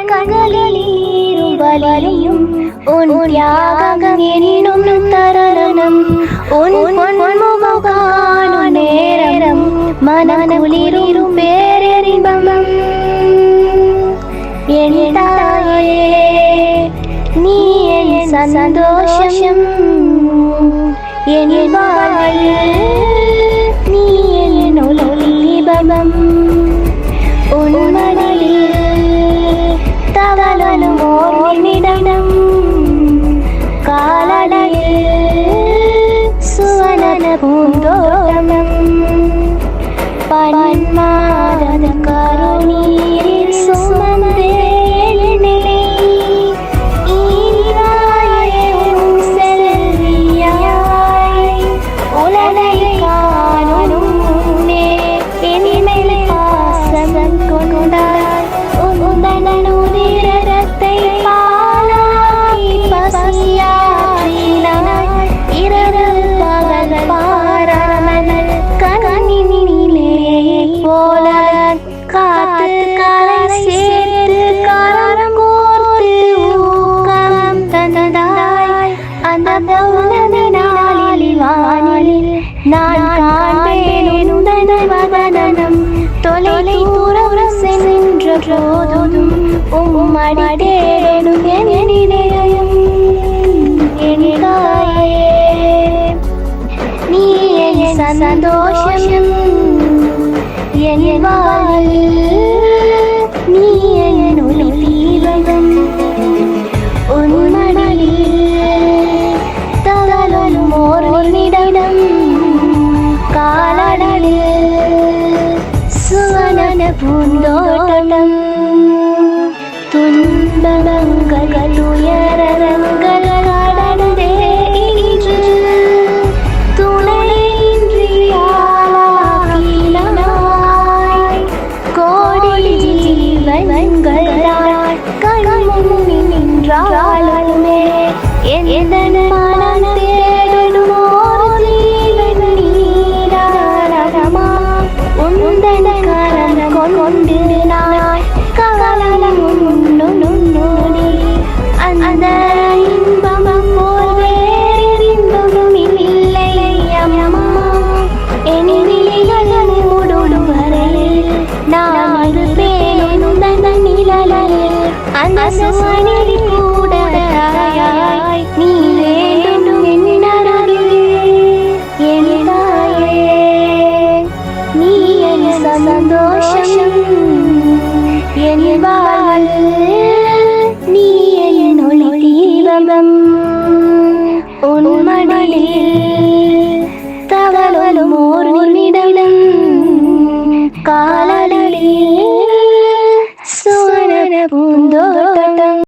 கண்களில் நீரும் வலியும் உன் தியாகம் எனினும் தரணம் உன் பொன்முகம் காணும் நேரம் மனக்குளிரும் பேரின்பம் என் தாயே நீ என் சந்தோஷம் என் வாழ்வில் நீ என் ஒளிபம் உன் மடியில் தவழும் ஓர் நிமிடம் காலடியில் சுவன பூந்தோட்டம் பன்மாத கருணீரில் சுமந்தே நிலை ஈராயே உன் செல்வியாய் உலகை காணும் முன்னே என்மேல் பாசம் கொண்டாய் உந்தன் உதிரத்தை பாலாக்கி பசியாற்றினாய் இரவு பகல் பாராமல் கண்ணினிலே போல காத்து கரை சேர்த்து கரம் கோர்த்து ஊக்கம் தந்தாய் அந்த பௌர்ணமி நாளில் வானில் நான் காண்பேன் உந்தன் வதனம் தொலை தூரம் சென்ற போதும் உம்மடி தேடும் என் இதயம் என் தாயே நீ என் சந்தோஷம் என் வாழ்வில் நீ என் ஒளி தீபம் உன் மடியில் தவழும் ஓர் நிமிடம் காலடியில் சுவன பூந்தோட்டம் துன்பங்கள் துயரங்கள் கடந்தே இன்று துணையின்றி ஆளாகினாய் கோடி ஜீவன்கள் கண்முன்னி நின்றாலுமே எந்தன் மனம் தேடும் ஓர் ஜீவன் நீடாரமா உந்தன் கரம் கொண்டு நான் கவலம் உன்னோடி அந்த இன்பம் போல் வேறு இன்பமும் இல்லை அம்மா என் விழிகள் மூடும் வரையில் நான் இருப்பேன் உந்தன் நிழலில் அந்த சுவனில் கூட தாயாய் நீ வேண்டும் என் அருகில் என் தாயே நீ என் சந்தோஷம் என் வாழ்வில் நீ என் ஒளி தீபம் உன் மடியில் தவழும் ஓர் நிமிடம் காலடியில் சுவன பூந்தோட்டம்